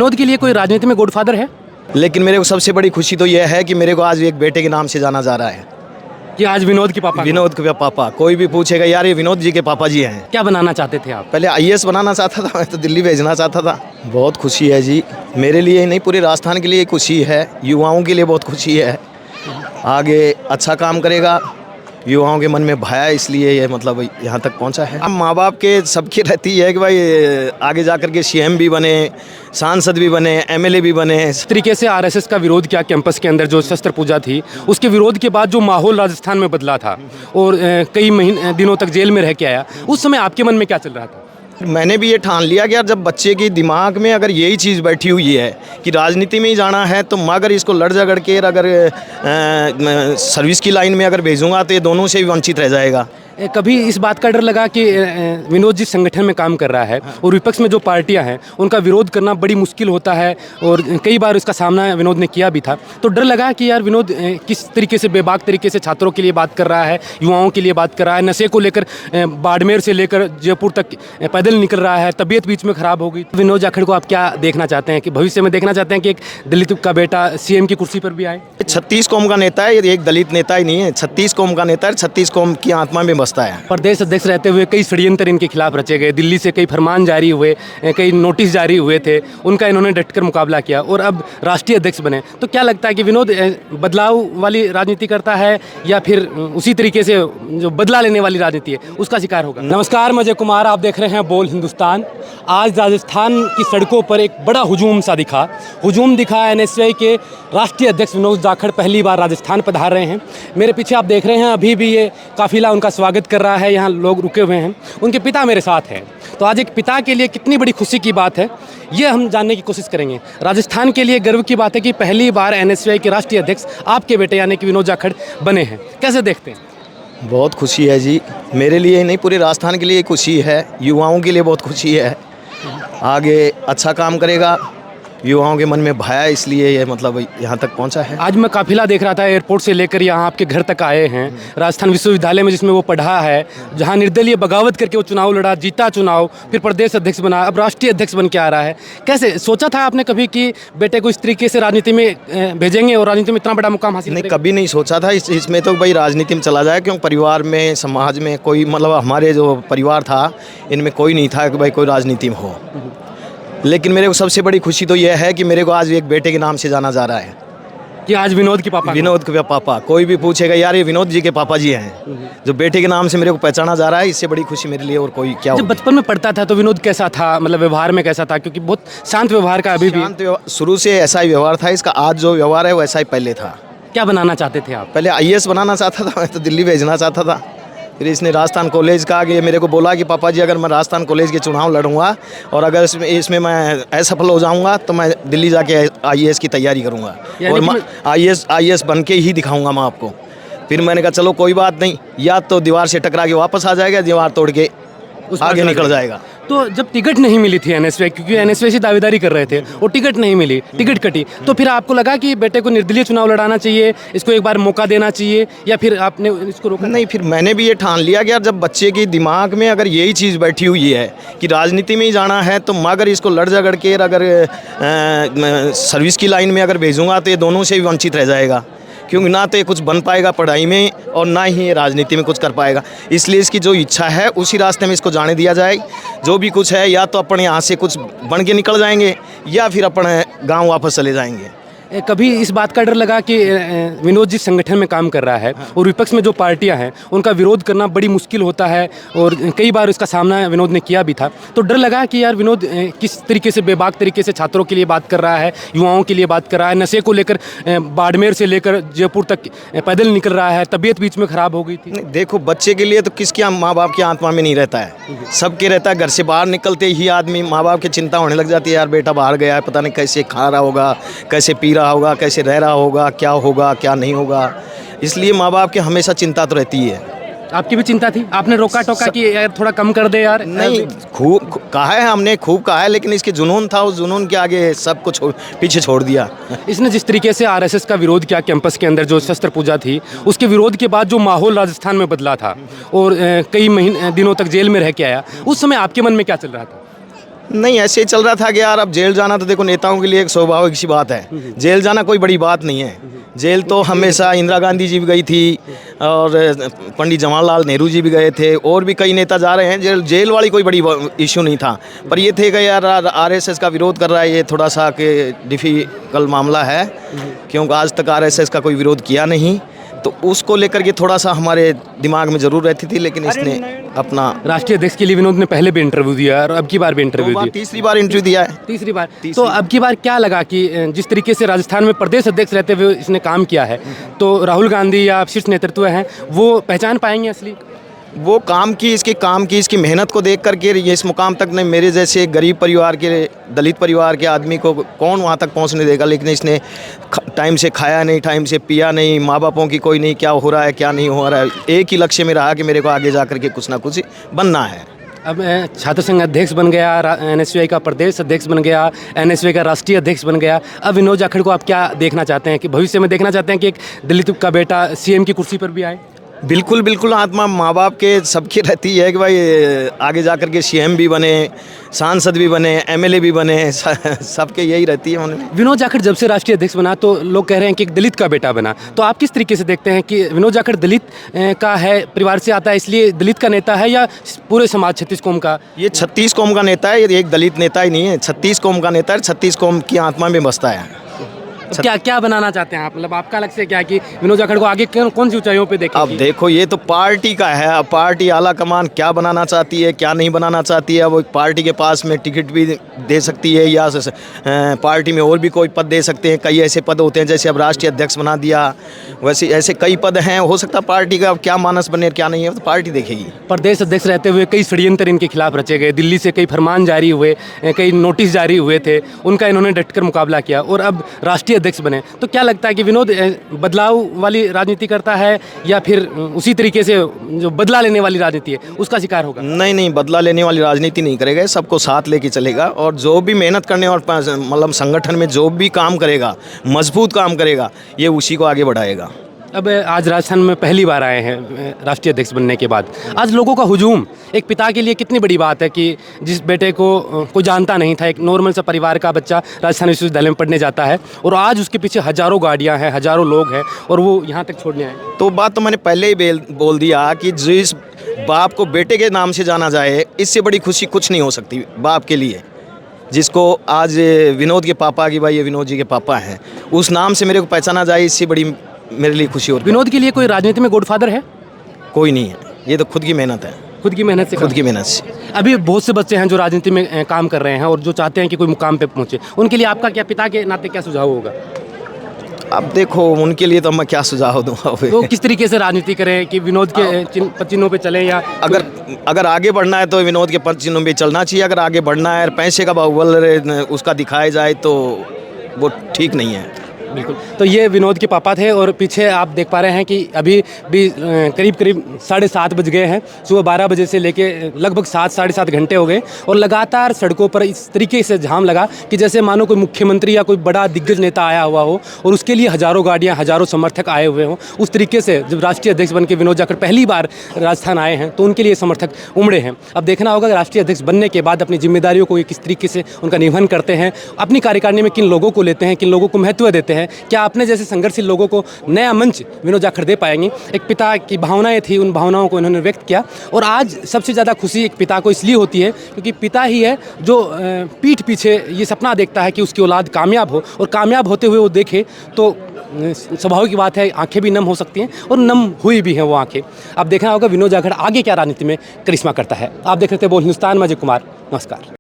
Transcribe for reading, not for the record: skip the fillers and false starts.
विनोद के लिए कोई राजनीति में गॉडफादर है लेकिन मेरे को सबसे बड़ी खुशी तो यह है कि मेरे को आज एक बेटे के नाम से जाना जा रहा है कि आज विनोद के पापा विनोद के पापा। कोई भी पूछेगा यार ये विनोद जी के पापा जी हैं। क्या बनाना चाहते थे आप? पहले आईएएस बनाना चाहता था, मैं तो दिल्ली भेजना चाहता था। बहुत खुशी है जी, मेरे लिए ही नहीं पूरे राजस्थान के लिए खुशी है, युवाओं के लिए बहुत खुशी है। आगे अच्छा काम करेगा, युवाओं के मन में भया, इसलिए ये मतलब यहाँ तक पहुँचा है। अब माँ बाप के सबकी रहती है कि भाई आगे जा कर के सीएम भी बने, सांसद भी बने, एमएलए भी बने। इस तरीके से आरएसएस का विरोध किया कैंपस के अंदर, जो शस्त्र पूजा थी उसके विरोध के बाद जो माहौल राजस्थान में बदला था और कई महीने दिनों तक जेल में रह के आया, उस समय आपके मन में क्या चल रहा था? मैंने भी ये ठान लिया कि यार जब बच्चे के दिमाग में अगर यही चीज़ बैठी हुई है कि राजनीति में ही जाना है, तो मैं अगर इसको लड़ झगड़ के अगर सर्विस की लाइन में अगर भेजूंगा तो ये दोनों से भी वंचित रह जाएगा। कभी इस बात का डर लगा कि विनोद जिस संगठन में काम कर रहा है और विपक्ष में जो पार्टियां हैं उनका विरोध करना बड़ी मुश्किल होता है और कई बार इसका सामना विनोद ने किया भी था, तो डर लगा कि यार विनोद किस तरीके से बेबाक तरीके से छात्रों के लिए बात कर रहा है, युवाओं के लिए बात कर रहा है, नशे को लेकर बाड़मेर से लेकर जयपुर तक पैदल निकल रहा है, तबीयत बीच में ख़राब हो गई। विनोद जाखड़ को आप क्या देखना चाहते हैं कि भविष्य में देखना चाहते हैं कि एक दलित का बेटा सीएम की कुर्सी पर भी आए? 36 कौम का नेता है, ये एक दलित नेता ही नहीं है, 36 कौम का नेता है, 36 कौम की आत्मा में बसता है। प्रदेश अध्यक्ष रहते हुए कई षड्यंत्र इनके खिलाफ रचे गए, दिल्ली से कई फरमान जारी हुए, कई नोटिस जारी हुए थे, उनका इन्होंने डटकर मुकाबला किया और अब राष्ट्रीय अध्यक्ष बने। तो क्या लगता है कि विनोद बदलाव वाली राजनीति करता है या फिर उसी तरीके से जो बदला लेने वाली राजनीति है उसका शिकार होगा? नमस्कार, मैं अजय कुमार, आप देख रहे हैं बोल हिंदुस्तान। आज राजस्थान की सड़कों पर एक बड़ा हुजूम सा हुजूम दिखा एनएसयूआई के राष्ट्रीय अध्यक्ष विनोद जाखड़ पहली बार राजस्थान पधार रहे हैं। मेरे पीछे आप देख रहे हैं अभी भी ये काफिला उनका स्वागत कर रहा है, यहाँ लोग रुके हुए हैं, उनके पिता मेरे साथ हैं। तो आज एक पिता के लिए कितनी बड़ी खुशी की बात है ये हम जानने की कोशिश करेंगे। राजस्थान के लिए गर्व की बात है कि पहली बार एनएसयूआई के राष्ट्रीय अध्यक्ष आपके बेटे यानी कि विनोद जाखड़ बने हैं, कैसे देखते हैं? बहुत खुशी है जी, मेरे लिए ही नहीं पूरे राजस्थान के लिए खुशी है, युवाओं के लिए बहुत खुशी है। आगे अच्छा काम करेगा, युवाओं के मन में भया, इसलिए ये मतलब यहाँ तक पहुँचा है। आज मैं काफिला देख रहा था, एयरपोर्ट से लेकर यहाँ आपके घर तक आए हैं, राजस्थान विश्वविद्यालय में जिसमें वो पढ़ा है, जहाँ निर्दलीय बगावत करके वो चुनाव लड़ा, जीता चुनाव, फिर प्रदेश अध्यक्ष बना, अब राष्ट्रीय अध्यक्ष बन के आ रहा है। कैसे सोचा था आपने कभी कि बेटे को इस तरीके से राजनीति में भेजेंगे और राजनीति में इतना बड़ा मुकाम हासिल नहीं, कभी नहीं सोचा था इसमें तो भाई राजनीति में चला जाए, क्योंकि परिवार में समाज में कोई मतलब हमारे जो परिवार था इनमें कोई नहीं था कि भाई कोई राजनीति में हो। लेकिन मेरे को सबसे बड़ी खुशी तो यह है कि मेरे को आज एक बेटे के नाम से जाना जा रहा है कि आज विनोद के पापा विनोद के पापा। कोई भी पूछेगा यार ये विनोद जी के पापा जी हैं, जो बेटे के नाम से मेरे को पहचाना जा रहा है, इससे बड़ी खुशी मेरे लिए और कोई क्या। जब बचपन में पढ़ता था तो विनोद कैसा था, मतलब व्यवहार में कैसा था? क्योंकि बहुत शांत व्यवहार का अभी भी शुरू से ऐसा ही व्यवहार था इसका, आज जो व्यवहार है वैसा ही पहले था। क्या बनाना चाहते थे आप? पहले आईएएस बनाना चाहता था, मैं तो दिल्ली भेजना चाहता था। फिर इसने राजस्थान कॉलेज का आगे मेरे को बोला कि पापा जी अगर मैं राजस्थान कॉलेज के चुनाव लड़ूंगा और अगर इसमें मैं असफल हो जाऊंगा तो मैं दिल्ली जाके आईएएस की तैयारी करूंगा और मैं आईएएस बन के ही दिखाऊंगा मैं आपको। फिर मैंने कहा चलो कोई बात नहीं, या तो दीवार से टकरा के वापस आ जाएगा, दीवार तोड़ के आगे निकल जाएगा। तो जब टिकट नहीं मिली थी एनएसयूआई, क्योंकि एनएसयूआई से दावेदारी कर रहे थे और टिकट नहीं मिली, टिकट कटी, तो फिर आपको लगा कि बेटे को निर्दलीय चुनाव लड़ाना चाहिए, इसको एक बार मौका देना चाहिए, या फिर आपने इसको रोका? नहीं, फिर मैंने भी ये ठान लिया कि यार जब बच्चे के दिमाग में अगर यही चीज़ बैठी हुई है कि राजनीति में ही जाना है, तो मैं अगर इसको लड़ झगड़ के अगर सर्विस की लाइन में अगर भेजूंगा तो ये दोनों से भी वंचित रह जाएगा, क्योंकि ना तो ये कुछ बन पाएगा पढ़ाई में और ना ही ये राजनीति में कुछ कर पाएगा। इसलिए इसकी जो इच्छा है उसी रास्ते में इसको जाने दिया जाए। जो भी कुछ है या तो अपन यहाँ से कुछ बन के निकल जाएंगे या फिर अपन गांव वापस चले जाएंगे। कभी इस बात का डर लगा कि विनोद जिस संगठन में काम कर रहा है और विपक्ष में जो पार्टियां हैं उनका विरोध करना बड़ी मुश्किल होता है और कई बार इसका सामना विनोद ने किया भी था, तो डर लगा कि यार विनोद किस तरीके से बेबाक तरीके से छात्रों के लिए बात कर रहा है, युवाओं के लिए बात कर रहा है, नशे को लेकर बाड़मेर से लेकर जयपुर तक पैदल निकल रहा है, तबीयत बीच में ख़राब हो गई थी। देखो, बच्चे के लिए तो किसके माँ बाप की आत्मा में नहीं रहता है, सबके रहता है। घर से बाहर निकलते ही आदमी माँ बाप की चिंता होने लग जाती है, यार बेटा बाहर गया है, पता नहीं कैसे खा रहा होगा, कैसे पी रहा होगा, कैसे रह रहा होगा, क्या नहीं होगा। इसलिए माँ बाप की हमेशा चिंता तो रहती है। आपकी भी चिंता थी? आपने रोका टोका कि यार थोड़ा कम कर दे यार? नहीं, खूब कहा है हमने, खूब कहा है, लेकिन इसके जुनून था, उस जुनून के आगे सब कुछ पीछे छोड़ दिया। इसने जिस तरीके से आरएसएस का विरोध किया कैंपस के अंदर, जो शस्त्र पूजा थी उसके विरोध के बाद जो माहौल राजस्थान में बदला था और कई महीने दिनों तक जेल में रह के आया, उस समय आपके मन में क्या चल रहा था? नहीं, ऐसे ही चल रहा था कि यार अब जेल जाना तो देखो नेताओं के लिए एक स्वाभाविक सी बात है। जेल जाना कोई बड़ी बात नहीं है। जेल तो हमेशा इंदिरा गांधी जी भी गई थी और पंडित जवाहरलाल नेहरू जी भी गए थे, और भी कई नेता जा रहे हैं। जेल वाली कोई बड़ी इशू नहीं था, पर ये थे कि यार आरएसएस का विरोध कर रहा है, ये थोड़ा सा कि डिफ़िकल्ट मामला है, क्योंकि आज तक आरएसएस का कोई विरोध किया नहीं, तो उसको लेकर के थोड़ा सा हमारे दिमाग में ज़रूर रहती थी। लेकिन इसने अपना राष्ट्रीय अध्यक्ष के लिए विनोद ने पहले भी इंटरव्यू दिया और अब की बार भी इंटरव्यू दिया, तीसरी बार इंटरव्यू दिया है। तीसरी बार। तो अब की बार क्या लगा कि जिस तरीके से राजस्थान में प्रदेश अध्यक्ष रहते हुए इसने काम किया है, तो राहुल गांधी या शीर्ष नेतृत्व हैं वो पहचान पाएंगे असली वो काम की इसकी मेहनत को देख करके ये इस मुकाम तक ने मेरे जैसे गरीब परिवार के, दलित परिवार के आदमी को कौन वहाँ तक पहुँचने देगा। लेकिन इसने टाइम से खाया नहीं, टाइम से पिया नहीं, माँ बापों की कोई नहीं, क्या हो रहा है क्या नहीं हो रहा है। एक ही लक्ष्य में रहा कि मेरे को आगे जा करके कुछ ना कुछ बनना है। अब छात्र संघ अध्यक्ष बन गया, एनएसयूआई का प्रदेश अध्यक्ष बन गया, एनएसयूआई का राष्ट्रीय अध्यक्ष बन गया। अब विनोद जाखड़ को आप क्या देखना चाहते हैं कि भविष्य में देखना चाहते हैं कि एक दलित का बेटा सीएम की कुर्सी पर भी आए? बिल्कुल बिल्कुल, आत्मा माँ बाप के सबकी रहती है कि भाई आगे जा कर के सीएम भी बने, सांसद भी बने, एमएलए भी बने, सबके यही रहती है उनमें। विनोद जाखड़ जब से राष्ट्रीय अध्यक्ष बना तो लोग कह रहे हैं कि एक दलित का बेटा बना, तो आप किस तरीके से देखते हैं कि विनोद जाखड़ दलित का है, परिवार से आता है इसलिए दलित का नेता है, या पूरे समाज 36 कौम का? ये 36 कौम का नेता है, ये एक दलित नेता ही नहीं है, 36 कौम का नेता है, 36 कौम की आत्मा में बसता है। क्या क्या बनाना चाहते हैं आप, मतलब आपका लक्ष्य क्या है कि विनोद जाखड़ को आगे कौन सी ऊंचाइयों पे देखें? अब देखो ये तो पार्टी का है, अब पार्टी आला कमान क्या बनाना चाहती है क्या नहीं बनाना चाहती है, वो पार्टी के पास में टिकट भी दे सकती है या पार्टी में और भी कोई पद दे सकते हैं। कई ऐसे पद होते हैं, जैसे अब राष्ट्रीय अध्यक्ष बना दिया, वैसे ऐसे कई पद हैं। हो सकता है पार्टी का क्या मानस बने क्या नहीं है तो पार्टी देखेगी। प्रदेश अध्यक्ष रहते हुए कई षड्यंत्र इनके खिलाफ रचे गए, दिल्ली से कई फरमान जारी हुए, कई नोटिस जारी हुए थे, उनका इन्होंने डटकर मुकाबला किया और अब राष्ट्रीय अध्यक्ष बने। तो क्या लगता है कि विनोद बदलाव वाली राजनीति करता है या फिर उसी तरीके से जो बदला लेने वाली राजनीति है उसका शिकार होगा? नहीं नहीं, बदला लेने वाली राजनीति नहीं करेगा, सबको साथ लेके चलेगा और जो भी मेहनत करने और मतलब संगठन में जो भी काम करेगा, मजबूत काम करेगा, ये उसी को आगे बढ़ाएगा। अब आज राजस्थान में पहली बार आए हैं राष्ट्रीय अध्यक्ष बनने के बाद, आज लोगों का हुजूम एक पिता के लिए कितनी बड़ी बात है कि जिस बेटे को कोई जानता नहीं था, एक नॉर्मल सा परिवार का बच्चा राजस्थान विश्वविद्यालय में पढ़ने जाता है और आज उसके पीछे हज़ारों गाड़ियां हैं, हज़ारों लोग हैं और वो यहाँ तक छोड़ने आए। तो बात तो मैंने पहले ही बोल दिया कि जिस बाप को बेटे के नाम से जाना जाए, इससे बड़ी खुशी कुछ नहीं हो सकती बाप के लिए। जिसको आज विनोद के पापा की भाई ये विनोद जी के पापा हैं, उस नाम से मेरे को पहचाना जाए, इससे बड़ी मेरे लिए खुशी होती है। विनोद के लिए कोई राजनीति में गॉडफादर है? कोई नहीं है, ये तो खुद की मेहनत है, खुद की मेहनत से। खुद की मेहनत से। अभी बहुत से बच्चे हैं जो राजनीति में काम कर रहे हैं और जो चाहते हैं कि कोई मुकाम पे पहुंचे, उनके लिए आपका क्या, पिता के नाते क्या सुझाव होगा? अब देखो उनके लिए तो मैं क्या सुझाव दूंगा। तो किस तरीके से राजनीति करें कि विनोद के चिन्हों पे चलें, या अगर आगे बढ़ना है तो विनोद के पद चिन्हों पे चलना चाहिए। अगर आगे बढ़ना है पैसे का बाहुबल उसका दिखाया जाए तो वो ठीक नहीं है। बिल्कुल। तो ये विनोद के पापा थे और पीछे आप देख पा रहे हैं कि अभी भी करीब 7:30 बज गए हैं, सुबह 12 बजे से लेके लगभग 7-7.5 घंटे हो गए और लगातार सड़कों पर इस तरीके से जाम लगा कि जैसे मानो कोई मुख्यमंत्री या कोई बड़ा दिग्गज नेता आया हुआ हो और उसके लिए हज़ारों गाड़ियाँ, हज़ारों समर्थक आए हुए हों। उस तरीके से जब राष्ट्रीय अध्यक्ष बन के विनोद जाखड़ पहली बार राजस्थान आए हैं तो उनके लिए समर्थक उमड़े हैं। अब देखना होगा कि राष्ट्रीय अध्यक्ष बनने के बाद अपनी जिम्मेदारियों को किस तरीके से उनका निर्वहन करते हैं, अपनी कार्यकारिणी में किन लोगों को लेते हैं, किन लोगों को महत्व देते हैं, क्या अपने जैसे संघर्षशील लोगों को नया मंच विनोद जाखड़ दे पाएंगे। एक पिता की भावनाएं थी, उन भावनाओं को इन्होंने व्यक्त किया और आज सबसे ज़्यादा खुशी एक पिता को इसलिए होती है क्योंकि पिता ही है जो पीठ पीछे ये सपना देखता है कि उसकी औलाद कामयाब हो और कामयाब होते हुए वो देखे तो स्वाभाविक बात है आंखें भी नम हो सकती हैं और नम हुई भी हैं वो आंखें। अब देखना होगा विनोद जाखड़ आगे क्या राजनीति में करिश्मा करता है। आप देख रहे थे बोल हिंदुस्तान में अजय कुमार, नमस्कार।